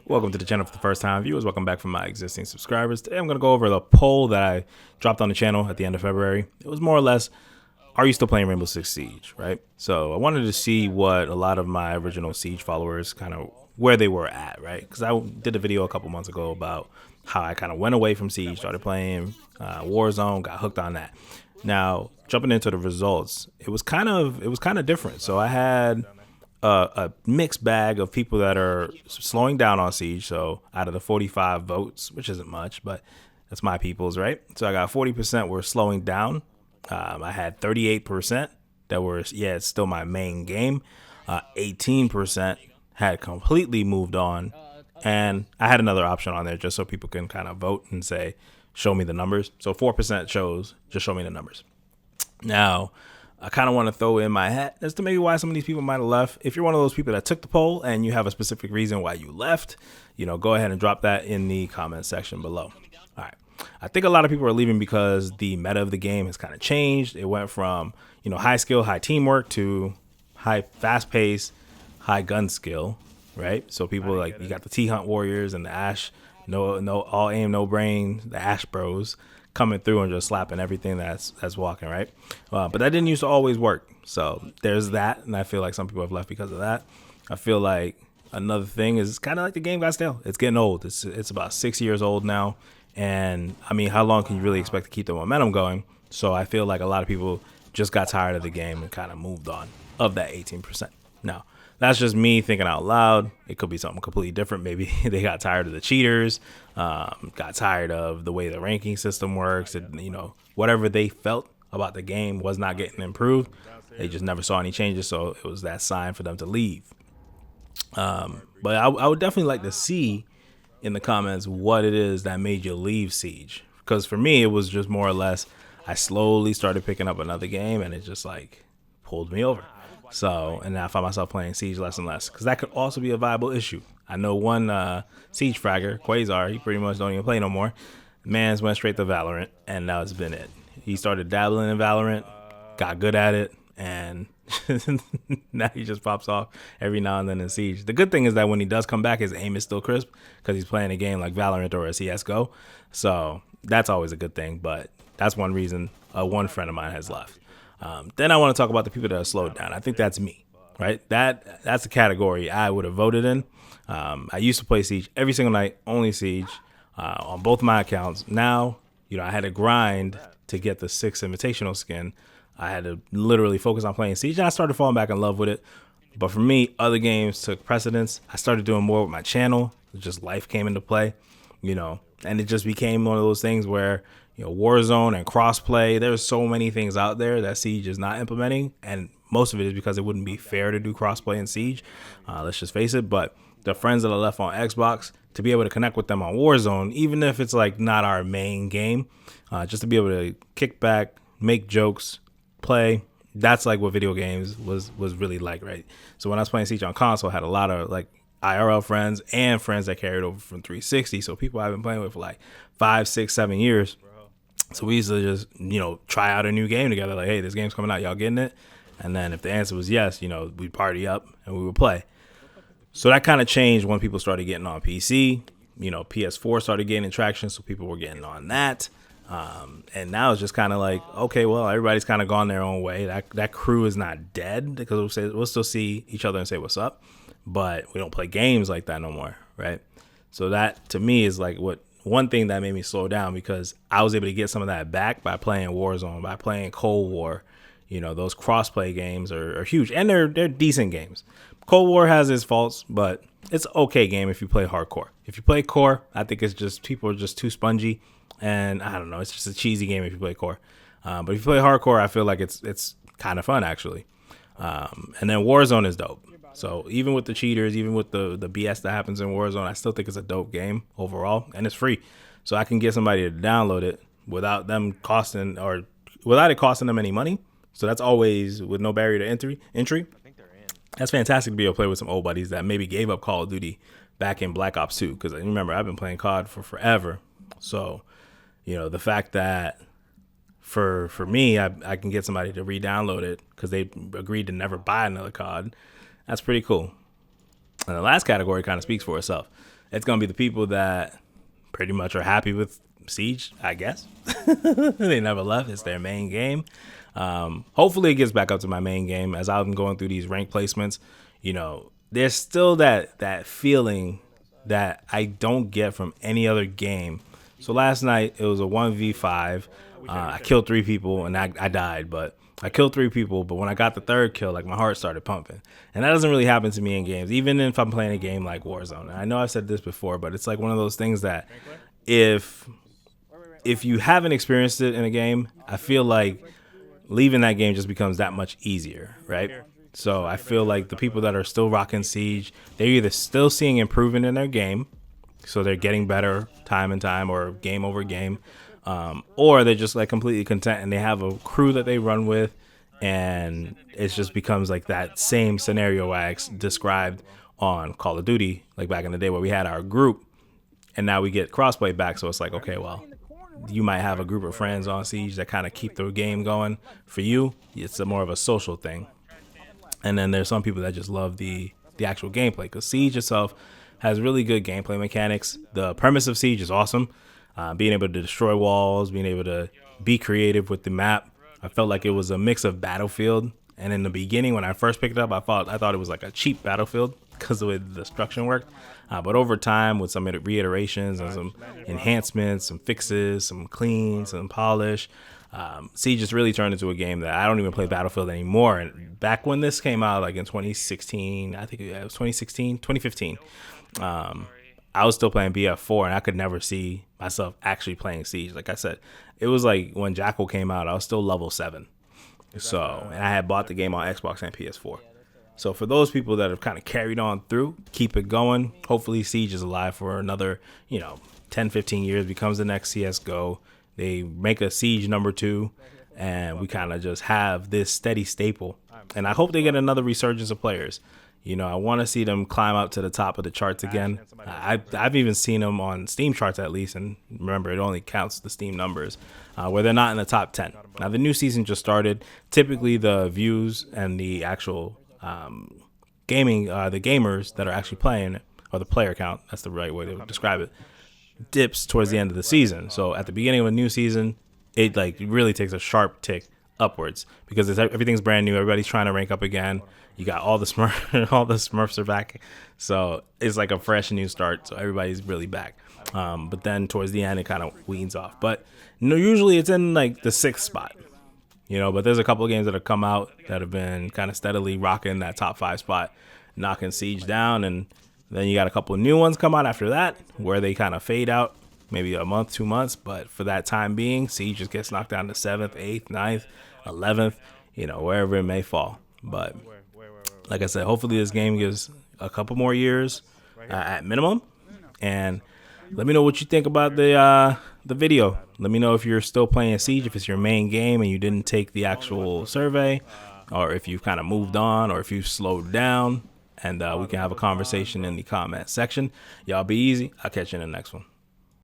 Welcome to the channel for the first time viewers. Welcome back from my existing subscribers. Today I'm going to go over the poll that I dropped on the channel at the end of February. It was more or less, are you still playing Rainbow Six Siege, right? So I wanted to see what a lot of my original Siege followers kind of where they were at, right? Because I did a video a couple months ago about how I kind of went away from Siege, started playing Warzone, got hooked on that. Now, jumping into the results, it was kind of different. So I had a mixed bag of people that are slowing down on Siege. So out of the 45 votes, which isn't much, but that's my people's, right? So I got 40% were slowing down. I had 38% that were, yeah, it's still my main game. 18% had completely moved on. And I had another option on there just so people can kind of vote and say, show me the numbers. So 4% chose, just show me the numbers. Now, I kind of want to throw in my hat as to maybe why some of these people might have left. If you're one of those people that took the poll and you have a specific reason why you left, go ahead and drop that in the comment section below. All right. I think a lot of people are leaving because the meta of the game has kind of changed. It went from, high skill, high teamwork to high fast pace, high gun skill, right? So people like, you got the T-Hunt Warriors and the Ash, no all aim, no brain, the Ash Bros coming through and just slapping everything that's walking, right? But that didn't used to always work. So there's that, and I feel like some people have left because of that. I feel like another thing is kind of like the game got stale. It's getting old. It's about 6 years old now, and I mean, how long can you really expect to keep the momentum going? So I feel like a lot of people just got tired of the game and kind of moved on of that 18%. Now, that's just me thinking out loud. It could be something completely different. Maybe they got tired of the cheaters, got tired of the way the ranking system works, and whatever they felt about the game was not getting improved. They just never saw any changes, so it was that sign for them to leave. But I would definitely like to see in the comments what it is that made you leave Siege. Because for me, it was just more or less, I slowly started picking up another game, and it just like pulled me over. So, and now I find myself playing Siege less and less, because that could also be a viable issue. I know one Siege fragger, Quasar, he pretty much don't even play no more. Man's went straight to Valorant, and that's been it. He started dabbling in Valorant, got good at it, and now he just pops off every now and then in Siege. The good thing is that when he does come back, his aim is still crisp, because he's playing a game like Valorant or a CSGO. So that's always a good thing, but that's one reason one friend of mine has left. Then I want to talk about the people that are slowed down. I think that's me, right? That's the category I would have voted in. I used to play Siege every single night, only Siege, on both my accounts. Now, I had to grind to get the 6 Invitational skin. I had to literally focus on playing Siege, and I started falling back in love with it. But for me, other games took precedence. I started doing more with my channel. Just life came into play, and it just became one of those things where, Warzone and crossplay, there's so many things out there that Siege is not implementing, and most of it is because it wouldn't be fair to do crossplay in Siege. Let's just face it. But the friends that are left on Xbox, to be able to connect with them on Warzone, even if it's like not our main game, just to be able to kick back, make jokes, play, that's like what video games was really like, right? So when I was playing Siege on console, I had a lot of like IRL friends and friends that carried over from 360. So people I've been playing with for like 5, 6, 7 years. So we used to just, try out a new game together. Like, hey, this game's coming out. Y'all getting it? And then if the answer was yes, we'd party up and we would play. So that kind of changed when people started getting on PC. PS4 started gaining traction, so people were getting on that. And now it's just kind of like, okay, well, everybody's kind of gone their own way. That crew is not dead, because we'll still see each other and say what's up. But we don't play games like that no more, right? So that, to me, is like one thing that made me slow down, because I was able to get some of that back by playing Warzone, by playing Cold War. Those crossplay games are huge, and they're decent games. Cold War has its faults, but it's an okay game if you play hardcore. If you play core, I think it's just people are just too spongy, and I don't know, it's just a cheesy game if you play core. But if you play hardcore, I feel like it's kind of fun, actually. And then Warzone is dope. So even with the cheaters, even with the BS that happens in Warzone, I still think it's a dope game overall, and it's free. So I can get somebody to download it without it costing them any money. So that's always with no barrier to entry. That's fantastic to be able to play with some old buddies that maybe gave up Call of Duty back in Black Ops 2. Because remember, I've been playing COD for forever. So, the fact that for me, I can get somebody to re-download it because they agreed to never buy another COD. That's pretty cool. And the last category kind of speaks for itself. it's gonna be the people that pretty much are happy with Siege, I guess. They never left. It's their main game. Hopefully it gets back up to my main game as I'm going through these rank placements. You know, there's still that feeling that I don't get from any other game. So last night it was a 1v5. I killed 3 people and I died, but I killed 3 people. But when I got the 3rd kill, like, my heart started pumping, and that doesn't really happen to me in games, even if I'm playing a game like Warzone. And I know I've said this before, but it's like one of those things that if you haven't experienced it in a game, I feel like leaving that game just becomes that much easier, right? So I feel like the people that are still rocking Siege, they're either still seeing improvement in their game, so they're getting better time and time or game over game, or they're just like completely content and they have a crew that they run with, and it just becomes like that same scenario I described on Call of Duty, like back in the day where we had our group and now we get crossplay back. So it's like, okay, well, you might have a group of friends on Siege that kind of keep the game going. For you, it's more of a social thing. And then there's some people that just love the actual gameplay, because Siege itself has really good gameplay mechanics. The premise of Siege is awesome. Being able to destroy walls, being able to be creative with the map. I felt like it was a mix of Battlefield. And in the beginning, when I first picked it up, I thought it was like a cheap Battlefield because of the way the destruction worked. But over time, with some reiterations and some enhancements, some fixes, some clean, some polish, Siege just really turned into a game that I don't even play Battlefield anymore. And back when this came out, like in 2016, I think it was 2015, I was still playing BF4, and I could never see myself actually playing Siege. Like I said, it was like when Jackal came out, I was still level 7. So, and I had bought the game on Xbox and PS4. So for those people that have kind of carried on through, keep it going. Hopefully Siege is alive for another, 10, 15 years, becomes the next CSGO. They make a Siege #2, and we kind of just have this steady staple. And I hope they get another resurgence of players. I want to see them climb up to the top of the charts again. I've even seen them on Steam charts at least, and remember, it only counts the Steam numbers, where they're not in the top 10. Now, the new season just started. Typically, the views and the actual the gamers that are actually playing, or the player count, that's the right way to describe it, dips towards the end of the season. So at the beginning of a new season, it really takes a sharp tick upwards because everything's brand new. Everybody's trying to rank up again. You got all the Smurfs are back, so it's like a fresh new start. So everybody's really back. But then towards the end, it kind of weans off. But usually it's in like the 6th spot. But there's a couple of games that have come out that have been kind of steadily rocking that top 5 spot, knocking Siege down, and then you got a couple of new ones come out after that where they kind of fade out, maybe a month, 2 months. But for that time being, Siege just gets knocked down to 7th, 8th, 9th, 11th, wherever it may fall. But like I said, hopefully this game gives a couple more years at minimum. And let me know what you think about the video. Let me know if you're still playing Siege, if it's your main game and you didn't take the actual survey, or if you've kind of moved on, or if you've slowed down. And we can have a conversation in the comment section. Y'all be easy. I'll catch you in the next one.